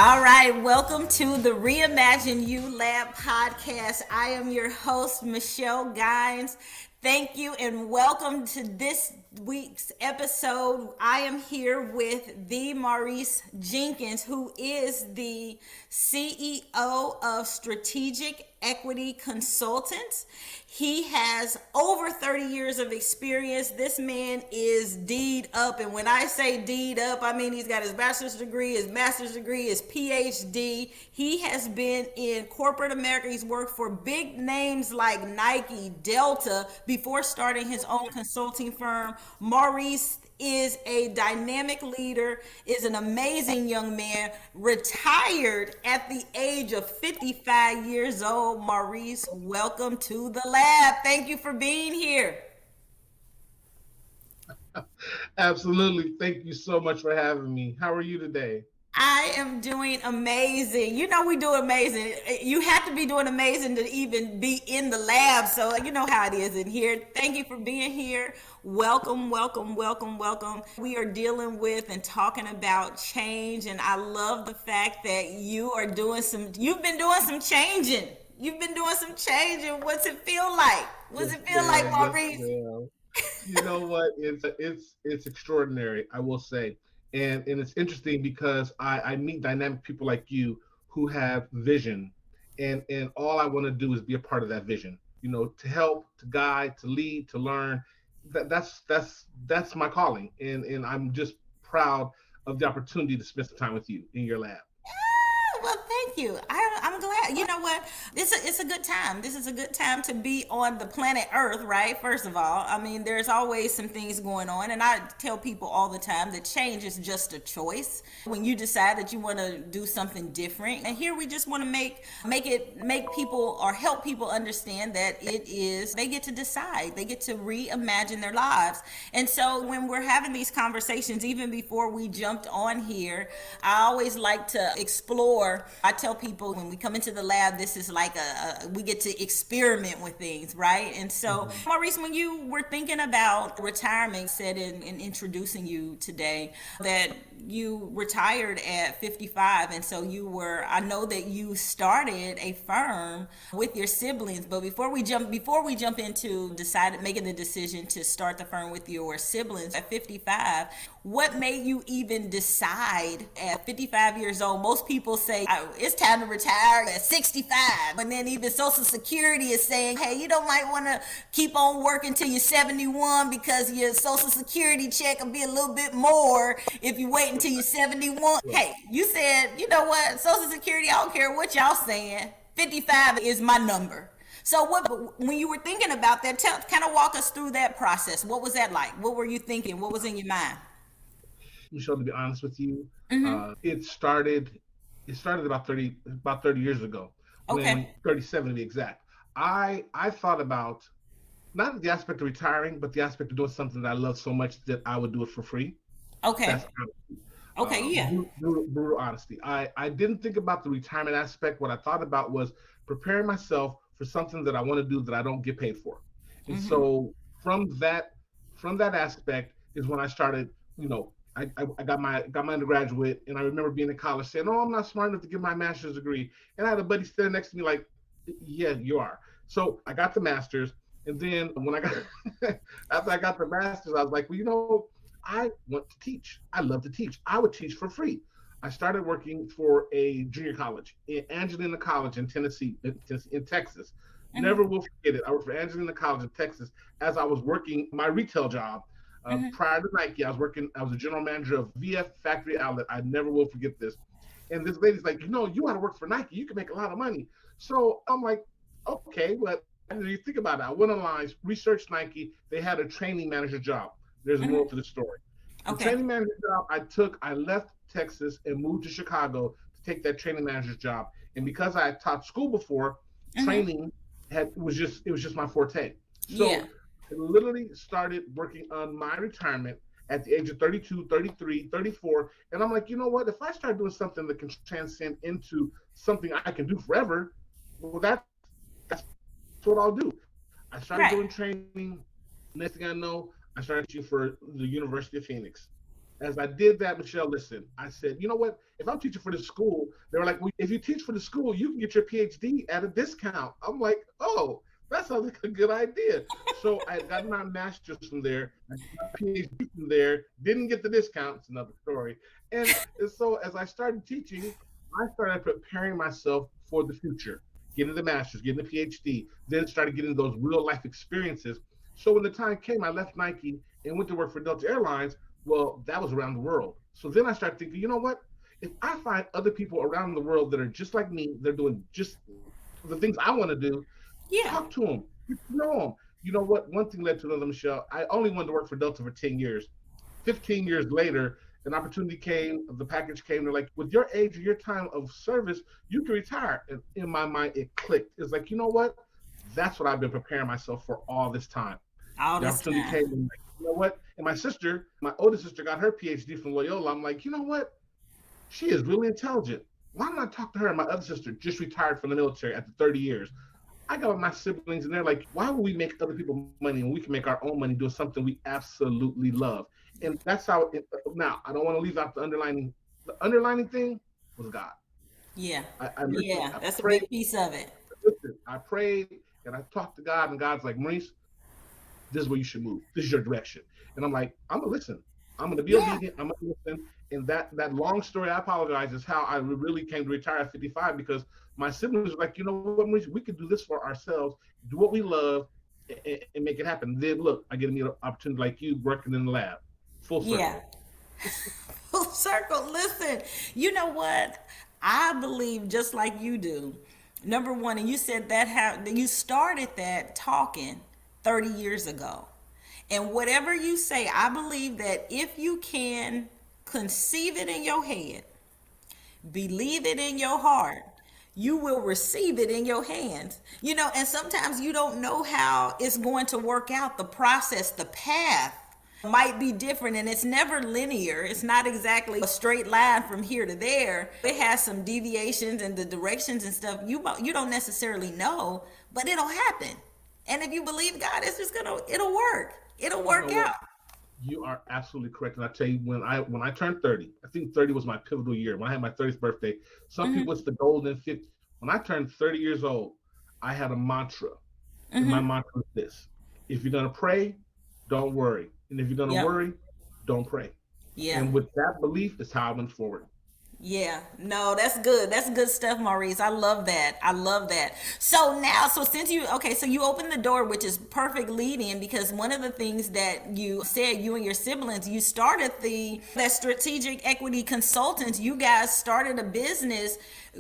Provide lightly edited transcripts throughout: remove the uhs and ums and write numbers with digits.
All right, welcome to the Reimagine You Lab podcast. I am your host, Michelle Gines. Thank you and welcome to this week's episode. I am here with the Maurese Jenkins, who is the CEO of Strategic Equity Consultants. He has over 30 years of experience. This man is D'd up. And when I say D'd up, I mean he's got his bachelor's degree, his master's degree, his PhD. He has been in corporate America. He's worked for big names like Nike, Delta, before starting his own consulting firm. Maurice is a dynamic leader, is an amazing young man, retired at the age of 55 years old. Maurice, welcome to the lab. Thank you for being here. Absolutely. Thank you so much for having me. How are you today? I am doing amazing. You know, we do amazing. You have to be doing amazing to even be in the lab. So, you know how it is in here. Thank you for being here. Welcome, welcome, welcome, welcome. We are dealing with and talking about change. And I love the fact that you've been doing some changing. You've been doing some changing. What's it feel like? What's Yes, it feel like, ma'am. Yes, Maurice? ma'am. You know what? It's extraordinary, I will say. And it's interesting because I meet dynamic people like you who have vision, and all I want to do is be a part of that vision. To help, to guide, to lead, to learn. That's my calling, and I'm just proud of the opportunity to spend some time with you in your lab. Well, thank you. I'm glad. You know what? It's a good time. This is a good time to be on the planet Earth, right? First of all, I mean, there's always some things going on, and I tell people all the time that change is just a choice. When you decide that you want to do something different, and here we just want to make people or help people understand that they get to decide, they get to reimagine their lives. And so when we're having these conversations, even before we jumped on here, I always like to explore. I tell people when we come into the lab, this is like we get to experiment with things, right? And so, Mhm. Maurice, when you were thinking about retirement, said in introducing you today that you retired at 55, and so I know that you started a firm with your siblings. But before we jump into making the decision to start the firm with your siblings at 55, what made you even decide at 55 years old? Most people say it's time to retire at 65. And then even Social Security is saying, hey, you don't might want to keep on working till you're 71 because your Social Security check will be a little bit more if you wait until you're 71. Right. Hey, you said, you know what? Social Security, I don't care what y'all saying. 55 is my number. So when you were thinking about that, kind of walk us through that process. What was that like? What were you thinking? What was in your mind? Michelle, to be honest with you, Mm-hmm. it started about 30 years ago, Okay. when 37 to be exact. I thought about not the aspect of retiring, but the aspect of doing something that I love so much that I would do it for free. Okay. That's honesty. Okay. Yeah. Brutal honesty. I didn't think about the retirement aspect. What I thought about was preparing myself for something that I want to do that I don't get paid for. And Mm-hmm. so from that aspect is when I started. I got my undergraduate, and I remember being in college saying, "Oh, I'm not smart enough to get my master's degree." And I had a buddy standing next to me like, "Yeah, you are." So I got the master's, and then when I got after I got the master's, I was like, "Well, I want to teach. I love to teach. I would teach for free." I started working for a junior college, in Angelina College in Tennessee, in Texas. Mm-hmm. Never will forget it. I worked for Angelina College in Texas as I was working my retail job. Mm-hmm. Prior to Nike, I was a general manager of VF Factory Outlet. I never will forget this. And this lady's like, you want to work for Nike. You can make a lot of money. So I'm like, okay, but you think about it. I went online, researched Nike. They had a training manager job. There's more Mm-hmm. to the story. The Okay. training manager job I left Texas and moved to Chicago to take that training manager's job. And because I had taught school before, Mm-hmm. training was just my forte. Yeah. So I literally started working on my retirement at the age of 32, 33, 34. And I'm like, you know what? If I start doing something that can transcend into something I can do forever, well, that's what I'll do. I started doing training. Next thing I know, I started teaching for the University of Phoenix. As I did that, Michelle, listen, I said, you know what? If I'm teaching for the school, they were like, well, if you teach for the school, you can get your PhD at a discount. I'm like, oh, that sounds like a good idea. So I got my master's from there, I got my PhD from there, didn't get the discount. It's another story. And so as I started teaching, I started preparing myself for the future, getting the master's, getting the PhD, then started getting those real life experiences. So when the time came, I left Nike and went to work for Delta Airlines. Well, that was around the world. So then I started thinking, you know what? If I find other people around the world that are just like me, they're doing just the things I want to do, Yeah. talk to them, get to know them. You know what? One thing led to another, Michelle. I only wanted to work for Delta for 10 years. 15 years later, an opportunity came, the package came. They're like, with your age or your time of service, you can retire. And in my mind, it clicked. It's like, you know what? That's what I've been preparing myself for all this time. All The this opportunity time. came and like, you know what? And my sister, my oldest sister, got her PhD from Loyola. I'm like, you know what? She is really intelligent. Why don't I talk to her? And my other sister just retired from the military after 30 years. I got my siblings and they're like, why would we make other people money when we can make our own money doing something we absolutely love? And that's how it, now I don't want to leave out the underlining thing was God. Yeah. I listened, Yeah. I That's a prayed, big piece of it. listen, I prayed and I talked to God and God's like, Maurice, this is where you should move. This is your direction. And I'm like, I'm gonna listen. I'm gonna be Yeah. obedient. I'm gonna listen. And that long story, I apologize, is how I really came to retire at 55 because my siblings were like, you know what, Maurice, we could do this for ourselves, do what we love, and make it happen. Then look, I get an opportunity like you working in the lab, full Yeah. circle. Full circle. Listen, you know what? I believe just like you do. Number one, and you said that how you started that talking 30 years ago. And whatever you say, I believe that if you can conceive it in your head, believe it in your heart, you will receive it in your hands. And sometimes you don't know how it's going to work out. The process, the path might be different, and it's never linear. It's not exactly a straight line from here to there. It has some deviations and the directions and stuff you don't necessarily know, but it'll happen. And if you believe God, it'll work. It'll You work know what? out. You are absolutely correct. And I tell you, when I turned 30, I think 30 was my pivotal year. When I had my 30th birthday, some people it's the golden 50. When I turned 30 years old, I had a mantra. And my mantra is this: if you're gonna pray, don't worry. And if you're gonna Yep. worry, don't pray. Yeah. And with that belief is how I went forward. Yeah, no, that's good. That's good stuff, Maurice. I love that. I love that. So now, so since okay, so you opened the door, which is perfect lead in because one of the things that you said, you and your siblings, you started that strategic equity consultants. You guys started a business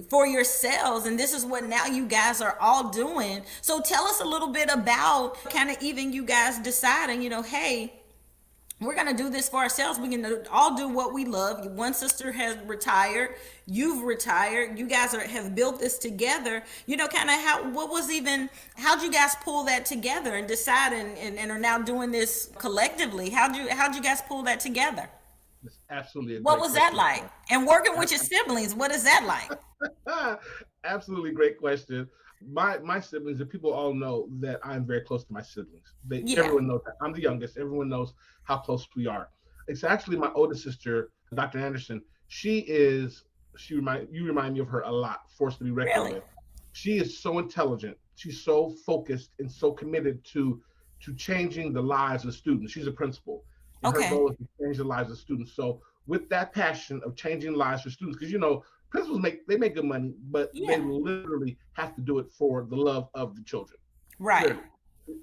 for yourselves, and this is what now you guys are all doing. So tell us a little bit about kind of even you guys deciding, hey, we're going to do this for ourselves. We can all do what we love. One sister has retired. You've retired. You guys have built this together. Kind of how'd you guys pull that together and decide and are now doing this collectively? How'd you guys pull that together? It's absolutely a What great was that question. like? And working with your siblings, what is that like? Absolutely great question. My siblings, and people all know that I'm very close to my siblings. Yeah. Everyone knows that I'm the youngest. Everyone knows how close we are. It's actually my oldest sister, Dr. Anderson. You remind me of her a lot. Force to be reckoned Really? with. She is so intelligent. She's so focused and so committed to changing the lives of students. She's a principal, and her Okay. goal is to change the lives of students. So with that passion of changing lives for students, because principals make good money, but they Yeah. literally have to do it for the love of the children. Right. Literally,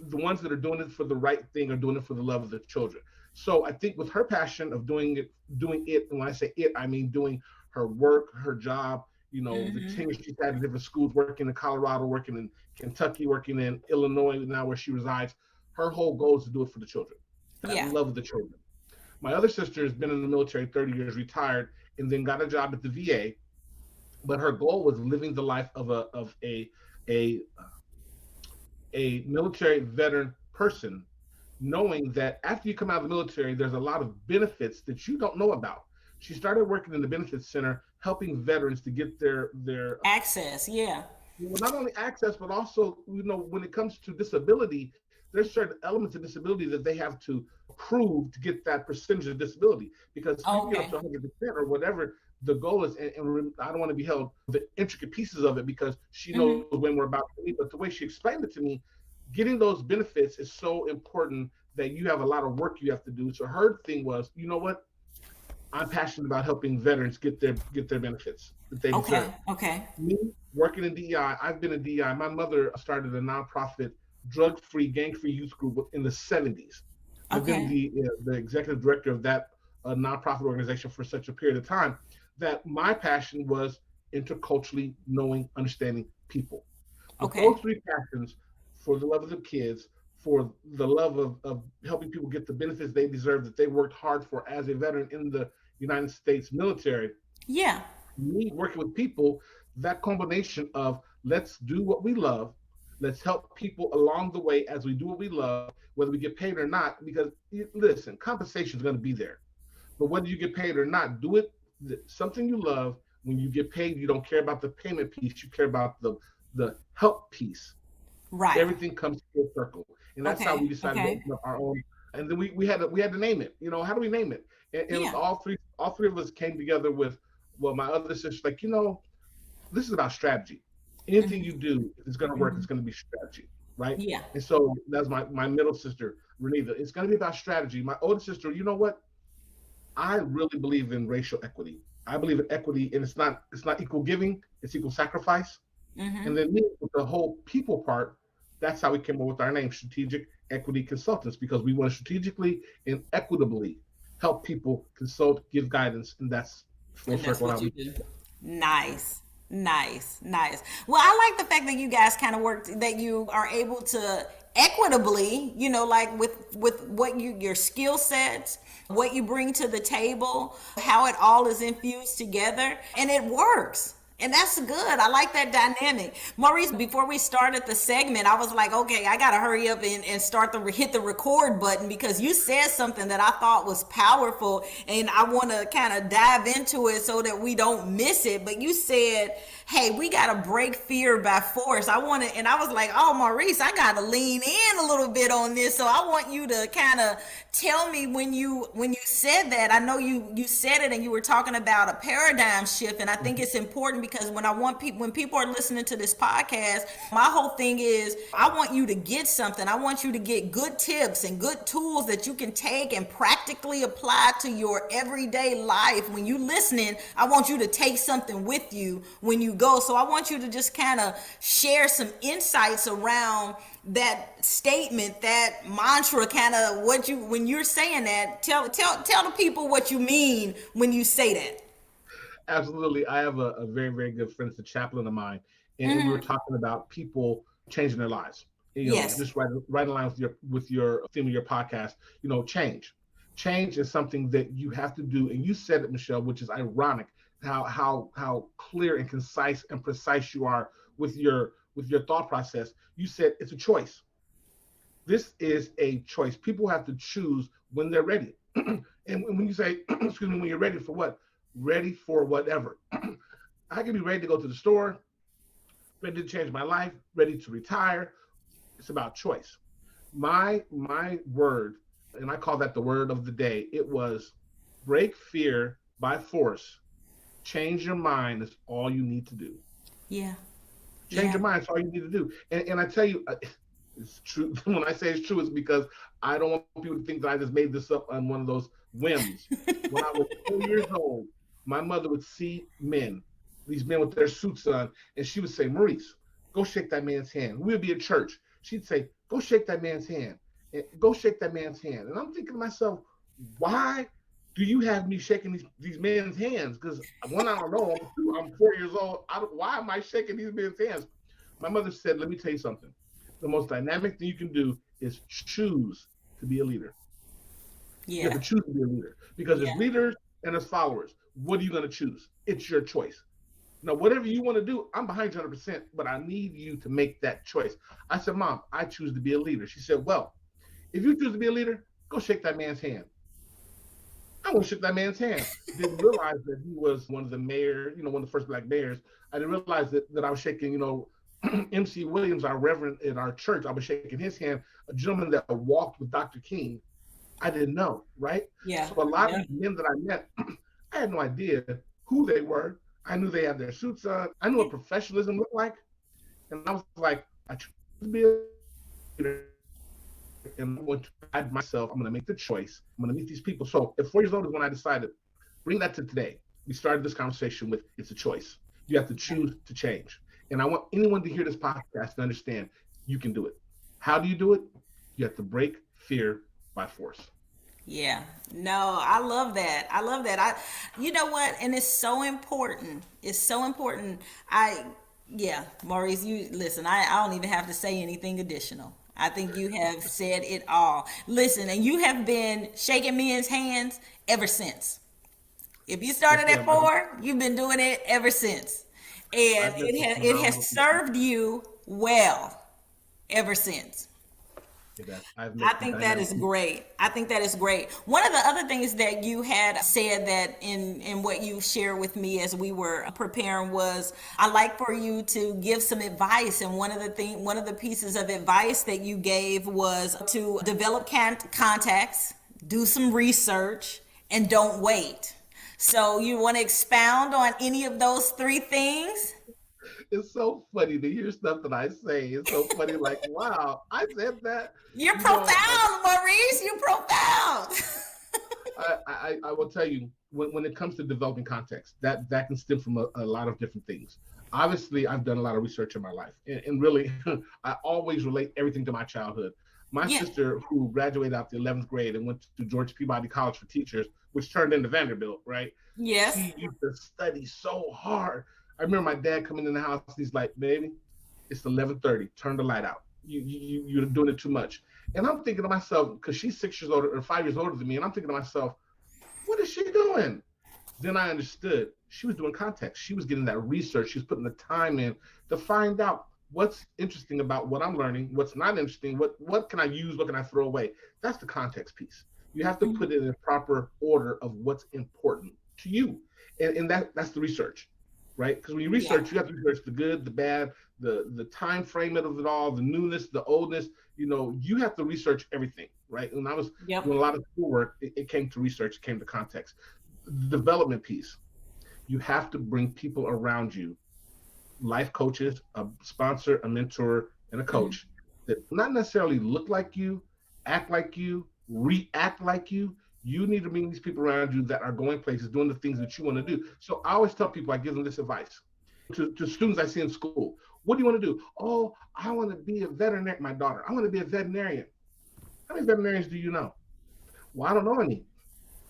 the ones that are doing it for the right thing are doing it for the love of the children. So I think with her passion of doing it, and when I say it, I mean doing her work, her job. The tenure she's had in different schools, working in Colorado, working in Kentucky, working in Illinois, now where she resides. Her whole goal is to do it for the children, that Yeah. love of the children. My other sister has been in the military 30 years, retired, and then got a job at the VA, but her goal was living the life a a military veteran person, knowing that after you come out of the military, there's a lot of benefits that you don't know about. She started working in the benefits center, helping veterans to get their Access. Yeah. well, not only access, but also when it comes to disability, there's certain elements of disability that they have to prove to get that percentage of disability. Because if you can get up to Okay. 100% or whatever the goal is, and I don't want to be held the intricate pieces of it because she knows Mm-hmm. when we're about to leave. But the way she explained it to me, getting those benefits is so important that you have a lot of work you have to do. So her thing was, you know what? I'm passionate about helping veterans get their benefits that they Okay. deserve. Okay. Me working in DEI, I've been in DEI. My mother started a nonprofit, drug-free, gang-free youth group in the 70s. I've been Okay. the executive director of that nonprofit organization for such a period of time that my passion was interculturally knowing, understanding people. With Okay. those three passions, for the love of the kids, for the love of helping people get the benefits they deserve that they worked hard for as a veteran in the United States military, Yeah. me working with people, that combination of let's do what we love, let's help people along the way as we do what we love, whether we get paid or not, because listen, compensation is going to be there. But whether you get paid or not, do it something you love. When you get paid, you don't care about the payment piece, you care about the help piece. Right. Everything comes full circle. And that's how we Okay. decided to Okay. open up our own. And then we had to name it. How do we name it? And Yeah. all three of us came together with, well, my other sister's like, this is about strategy. Anything Mm-hmm. you do, if it's going to work, Mm-hmm. it's going to be strategy, right? Yeah. And so that's my middle sister, Renita. It's going to be about strategy. My older sister, you know what? I really believe in racial equity. I believe in equity, and it's not equal giving, it's equal sacrifice. Mm-hmm. And then me with the whole people part, that's how we came up with our name, Strategic Equity Consultants, because we want to strategically and equitably help people consult, give guidance, and that's full And that's circle what how you we. do. Nice. Nice. Nice. Well, I like the fact that you guys kind of work, that you are able to equitably, like with what your skill sets, what you bring to the table, how it all is infused together, and it works. And that's good. I like that dynamic. Maurice, before we started the segment, I was like, okay, I got to hurry up and start the hit the record button, because you said something that I thought was powerful, and I want to kind of dive into it so that we don't miss it. But you said, hey, we got to break fear by force. And I was like, oh, Maurice, I got to lean in a little bit on this. So I want you to kind of tell me when you said that. I know you said it, and you were talking about a paradigm shift, and I think it's important, because when people are listening to this podcast, my whole thing is I want you to get something. I want you to get good tips and good tools that you can take and practically apply to your everyday life. When you listening, I want you to take something with you when you go. So I want you to just kind of share some insights around that statement, that mantra, kind of what you, when you're saying that, tell the people what you mean when you say that. Absolutely. I have a very, very good friend, it's a chaplain of mine, and we were talking about people changing their lives. Yes. Just right in line with your theme of your podcast. Change. Change is something that you have to do, and you said it, Michelle, which is ironic how clear and concise and precise you are with your thought process. You said it's a choice. This is a choice. People have to choose when they're ready. And when you say, excuse me, when you're ready for what? Ready for whatever. I can be ready to go to the store, ready to change my life, ready to retire. It's about choice. My word, and I call that the word of the day. It was break fear by force. Change your mind is all you need to do. Yeah. Change Yeah. your mind. It's all you need to do. And I tell you, it's true. When I say it's true, it's because I don't want people to think that I just made this up on one of those whims. When I was 4 years old, my mother would see these men with their suits on, and she would say, Maurice, go shake that man's hand. We would be at church. She'd say, go shake that man's hand. Go shake that man's hand. And I'm thinking to myself, why do you have me shaking these men's hands? Because one, I don't know. I'm 4 years old. Why am I shaking these men's hands? My mother said, let me tell you something. The most dynamic thing you can do is choose to be a leader. You have Yeah. to choose to be a leader because as Yeah. leaders and as followers, what are you going to choose? It's your choice. Now, whatever you want to do, I'm behind you 100%, but I need you to make that choice. I said, Mom, I choose to be a leader. She said, well, if you choose to be a leader, go shake that man's hand. I want to shake that man's hand. Didn't realize that he was one of the mayors, one of the first black mayors. I didn't realize that I was shaking, MC Williams, our reverend in our church, I was shaking his hand, a gentleman that walked with Dr. King. I didn't know, right? Yeah. So a lot of Yeah. these men that I met, I had no idea who they were. I knew they had their suits on. I knew what professionalism looked like. And I was like, I chose to be a leader and I'm going to guide myself. I'm going to make the choice. I'm going to meet these people. So at 4 years old is when I decided, bring that to today. We started this conversation with it's a choice. You have to choose to change. And I want anyone to hear this podcast to understand you can do it. How do you do it? You have to break fear by force. Yeah. No, I love that. I love that. You know what? And it's so important. It's so important. Yeah, Maurice, you listen, I don't even have to say anything additional. I think you have said it all. Listen, and you have been shaking men's hands ever since. If you Yes, started at ma'am. 4, you've been doing it ever since. And I've met some it phenomenal has people. served you well ever since. I've I met some think that dynamic is people. great. I think that is great. One of the other things that you had said that in what you shared with me as we were preparing was I like for you to give some advice, and one of the pieces of advice that you gave was to develop contacts, do some research, and don't wait. So you want to expound on any of those three things? It's so funny to hear stuff that I say. It's so funny, like, wow, I said that. You're You know, profound, Maurice. You're profound. I will tell you when it comes to developing context, that can stem from a lot of different things. Obviously, I've done a lot of research in my life, and really, I always relate everything to my childhood. My Yeah. sister, who graduated out the 11th grade and went to George Peabody College for Teachers, which turned into Vanderbilt, right? Yes. She used to study so hard. I remember my dad coming in the house. He's like, "Baby, it's 11:30. Turn the light out. You're doing it too much." And I'm thinking to myself, because she's 6 years older or 5 years older than me, and I'm thinking to myself, what is she doing? Then I understood she was doing context. She was getting that research. She was putting the time in to find out what's interesting about what I'm learning, what's not interesting, what can I use, what can I throw away. That's the context piece. You have to put it in proper order of what's important to you, and that's the research, right? Because when you Yeah. research, you have to research the good, the bad, the time frame of it all, the newness, the oldness. You have to research everything, right? When I was Yep. doing a lot of schoolwork, it came to research, it came to context. The development piece, you have to bring people around you, life coaches, a sponsor, a mentor, and a coach that not necessarily look like you, act like you, react like you. You need to bring these people around you that are going places, doing the things that you want to do. So I always tell people, I give them this advice to students I see in school. What do you want to do? Oh, I want to be a veterinarian. My daughter, I want to be a veterinarian. How many veterinarians do you know? Well, I don't know any.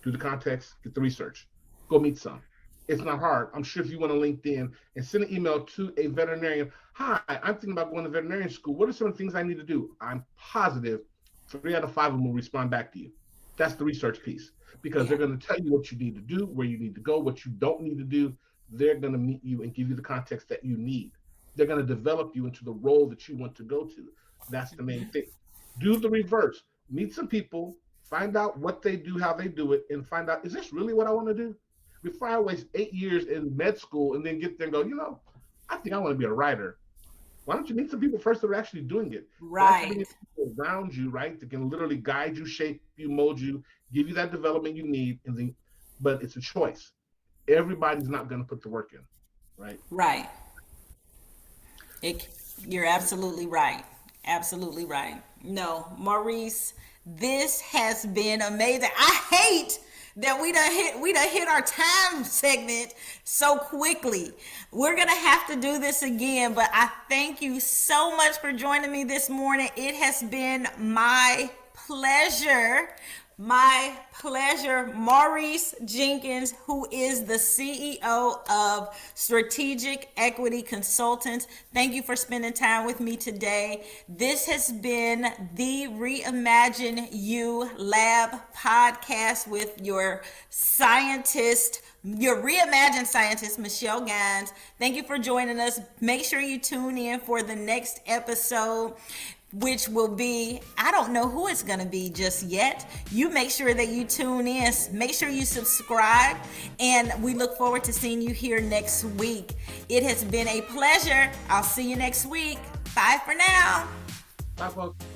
Do the context, get the research, go meet some. It's not hard. I'm sure if you went on LinkedIn and send an email to a veterinarian, hi, I'm thinking about going to veterinarian school. What are some of the things I need to do? I'm positive 3 out of 5 of them will respond back to you. That's the research piece because they're Yeah. going to tell you what you need to do, where you need to go, what you don't need to do. They're going to meet you and give you the context that you need. They're going to develop you into the role that you want to go to. That's the main thing. Do the reverse. Meet some people, find out what they do, how they do it, and find out, is this really what I want to do? Before I waste 8 years in med school and then get there and go, I think I want to be a writer. Why don't you meet some people first that are actually doing it? That's Right. bringing people around you, right? That can literally guide you, shape you, mold you, give you that development you need, but it's a choice. Everybody's not going to put the work in, right? Right. It, you're absolutely right. Absolutely right. No, Maurice, this has been amazing. I hate that we done hit our time segment so quickly. We're gonna have to do this again, but I thank you so much for joining me this morning. It has been my pleasure. My pleasure, Maurese Jenkins, who is the CEO of Strategic Equity Consultants. Thank you for spending time with me today. This has been the Reimagine You Lab podcast with your scientist, your reimagined scientist, Michelle Gines. Thank you for joining us. Make sure you tune in for the next episode. which will be, I don't know who it's going to be just yet. You make sure that you tune in, make sure you subscribe, and we look forward to seeing you here next week. It has been a pleasure. I'll see you next week. Bye for now. Bye, folks.